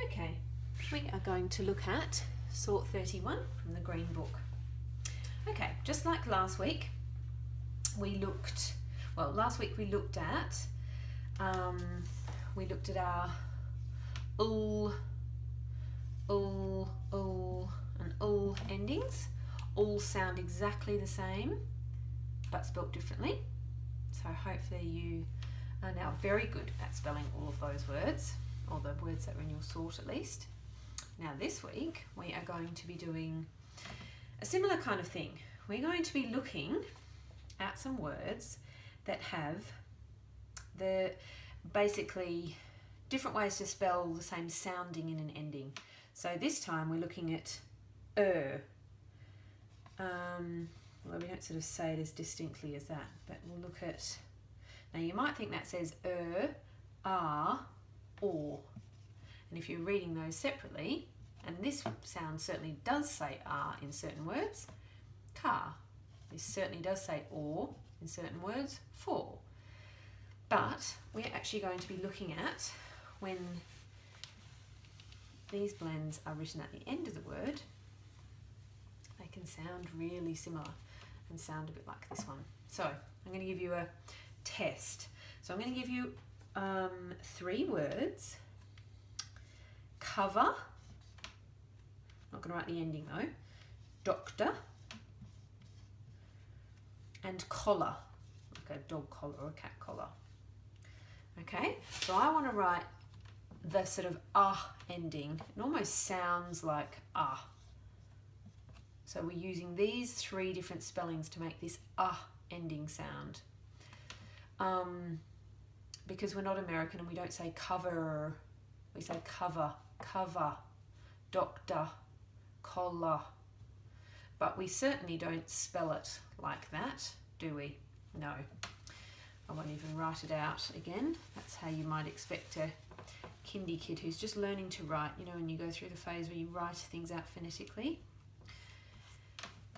Okay, we are going to look at sort 31 from the green book. Okay, just like last week, we looked at our and endings. All sound exactly the same, but spelt differently. So hopefully you are now very good at spelling all of those words, or the words that are in your sort at least. Now this week we are going to be doing a similar kind of thing. We're going to be looking at some words that have the basically different ways to spell the same sounding in an ending. So this time we're looking at well, we don't sort of say it as distinctly as that, but we'll look at, now you might think that says or. And if you're reading those separately, and this sound certainly does say R in certain words, car. This certainly does say or in certain words, for. But we're actually going to be looking at when these blends are written at the end of the word, they can sound really similar and sound a bit like this one. So I'm going to give you a test. So I'm going to give you 3 words. Cover, not going to write the ending though, doctor, and collar, like a dog collar or a cat collar. Okay, so I want to write the sort of ending. It almost sounds like So we're using these 3 different spellings to make this ending sound. Because we're not American and we don't say cover, we say cover, doctor, collar. But we certainly don't spell it like that, do we? No. I won't even write it out again. That's how you might expect a kindy kid who's just learning to write, you know, when you go through the phase where you write things out phonetically.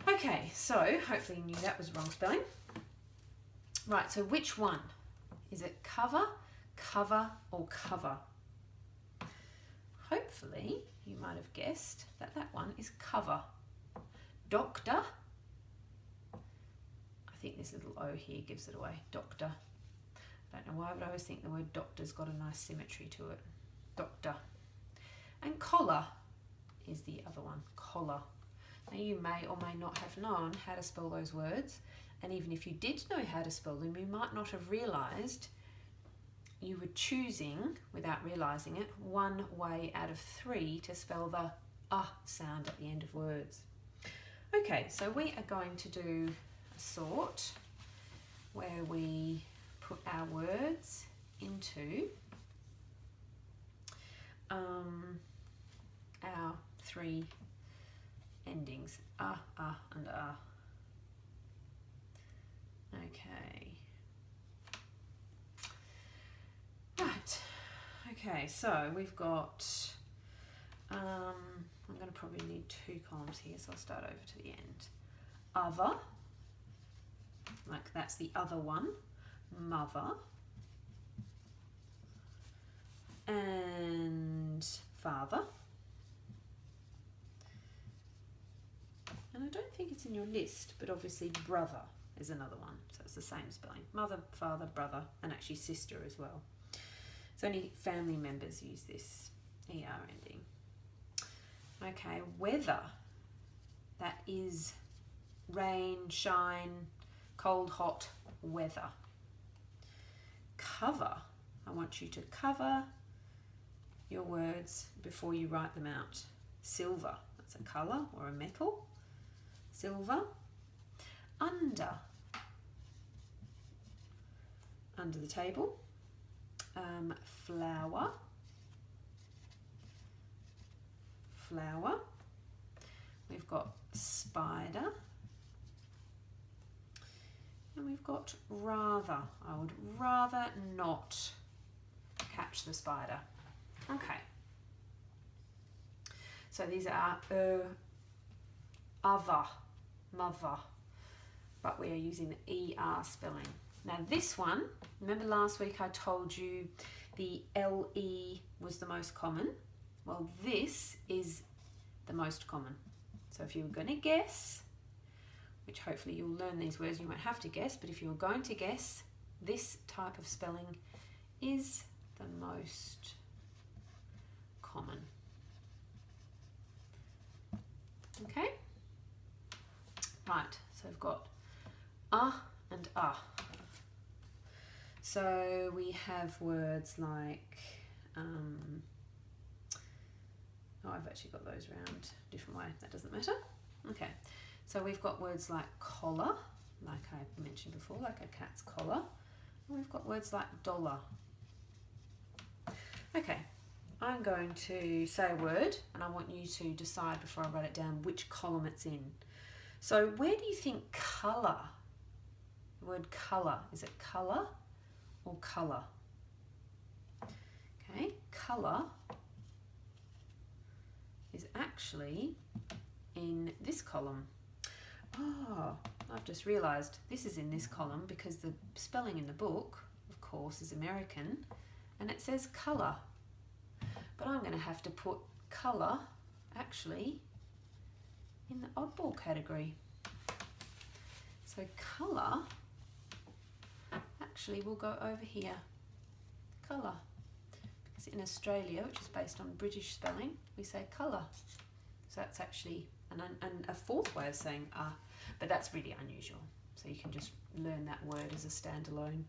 Okay, so hopefully you knew that was wrong spelling. Right, so which one? Is it cover, or cover? Hopefully you might have guessed that that one is cover. Doctor. I think this little O here gives it away. Doctor. I don't know why, but I always think the word doctor's got a nice symmetry to it. Doctor. And collar is the other one. Collar. Now you may or may not have known how to spell those words, and even if you did know how to spell them, you might not have realised you were choosing, without realising it, 1 way out of 3 to spell the sound at the end of words. Okay, so we are going to do a sort where we put our words into our 3 endings, and Okay. Right. Okay, so we've got, I'm going to probably need 2 columns here, so I'll start over to the end. Other, like that's the other one. Mother. And father. And I don't think it's in your list, but obviously brother is another one. So it's the same spelling. Mother, father, brother, and actually sister as well. So only family members use this ER ending. Okay, weather. That is rain, shine, cold, hot weather. Cover. I want you to cover your words before you write them out. Silver. That's a colour or a metal. Silver. Under the table. Flower. We've got spider. And we've got rather. I would rather not catch the spider. Okay. So these are other, mother, but we are using the ER spelling. Now this one, remember last week I told you the LE was the most common, Well, this is the most common. So if you were going to guess, which hopefully you'll learn these words, you won't have to guess, but if you were going to guess, this type of spelling is the most common. Okay? Right, so we've got and So we have words like, I've actually got those round a different way, that doesn't matter. Okay, so we've got words like collar, like I mentioned before, like a cat's collar. And we've got words like dollar. Okay, I'm going to say a word and I want you to decide before I write it down which column it's in. So where do you think colour, the word colour, is it colour or colour? Okay, colour is actually in this column. Oh, I've just realised this is in this column because the spelling in the book, of course, is American and it says colour. But I'm going to have to put colour actually in the oddball category. So colour actually will go over here. Colour. Because in Australia, which is based on British spelling, we say colour. So that's actually a fourth way of saying but that's really unusual. So you can just learn that word as a standalone.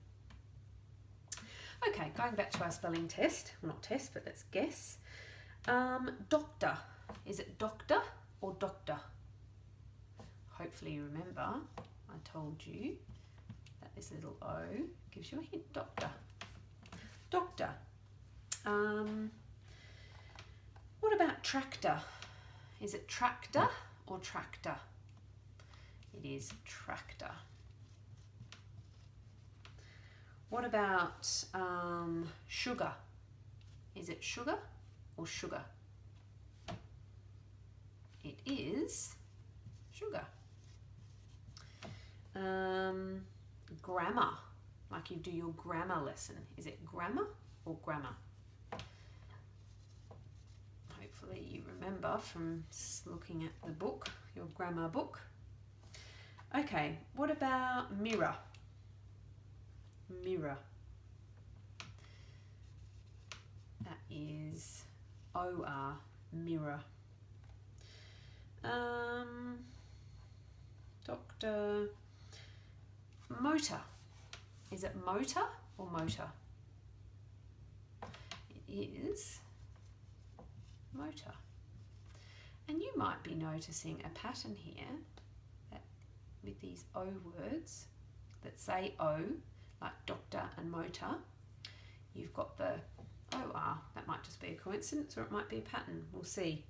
Okay, going back to our spelling test. Well, not test, but let's guess. Doctor. Is it doctor or doctor? Hopefully you remember I told you that this little O gives you a hint. Doctor. Doctor. What about tractor? Is it tractor or tractor? It is tractor. What about sugar? Is it sugar or sugar? It is sugar. Grammar, like you do your grammar lesson. Is it grammar or grammar? Hopefully you remember from looking at the book, your grammar book. Okay, what about mirror? Mirror. That is OR, mirror. Doctor. Motor. Is it motor or motor? It is motor. And you might be noticing a pattern here that with these O words that say O, like doctor and motor, you've got the OR. That might just be a coincidence or it might be a pattern. We'll see.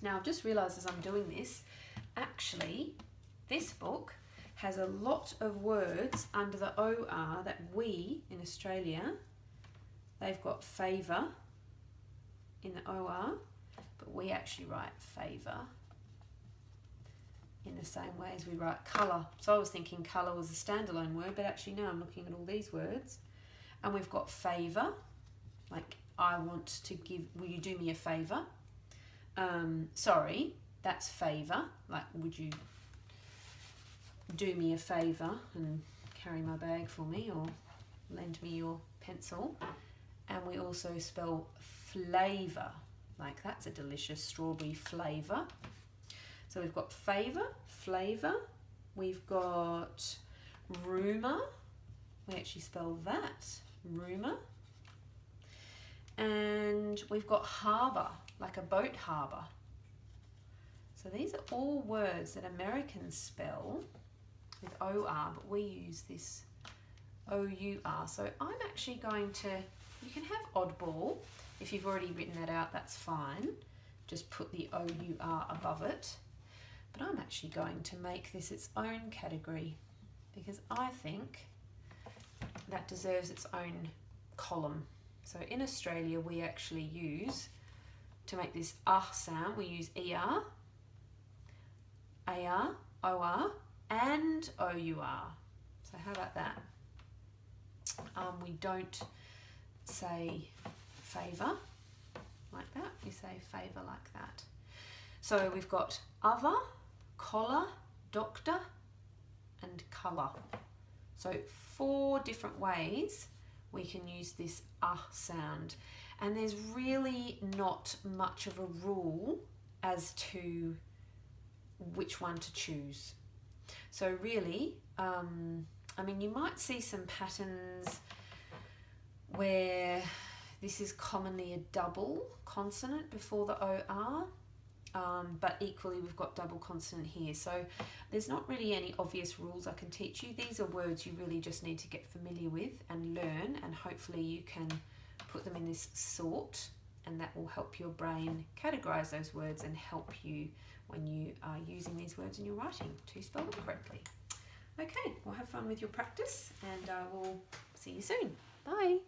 Now I've just realised as I'm doing this, actually this book has a lot of words under the OR that we in Australia, they've got favour in the OR, but we actually write favour in the same way as we write colour. So I was thinking colour was a standalone word, but actually now I'm looking at all these words and we've got favour, like I want to give, will you do me a favour? Sorry, that's favour, like would you do me a favour and carry my bag for me or lend me your pencil. And we also spell flavour, like that's a delicious strawberry flavour. So we've got favour, flavour, we've got rumour, we actually spell that, rumour. And we've got harbour, like a boat harbour. So these are all words that Americans spell with OR, but we use this OUR. So I'm actually going to, you can have oddball. If you've already written that out, that's fine. Just put the OUR above it. But I'm actually going to make this its own category because I think that deserves its own column. So in Australia, we actually use, to make this sound, we use ER, AR, OR, and OUR. So how about that? We don't say favour like that. You say favour like that. So we've got other, collar, doctor, and colour. So 4 different ways we can use this sound. And there's really not much of a rule as to which one to choose. So really, I mean, you might see some patterns where this is commonly a double consonant before the OR, but equally we've got double consonant here. So there's not really any obvious rules I can teach you. These are words you really just need to get familiar with and learn, and hopefully you can put them in this sort, and that will help your brain categorize those words and help you when you are using these words in your writing to spell them correctly. Okay, well, have fun with your practice, and we'll see you soon. Bye.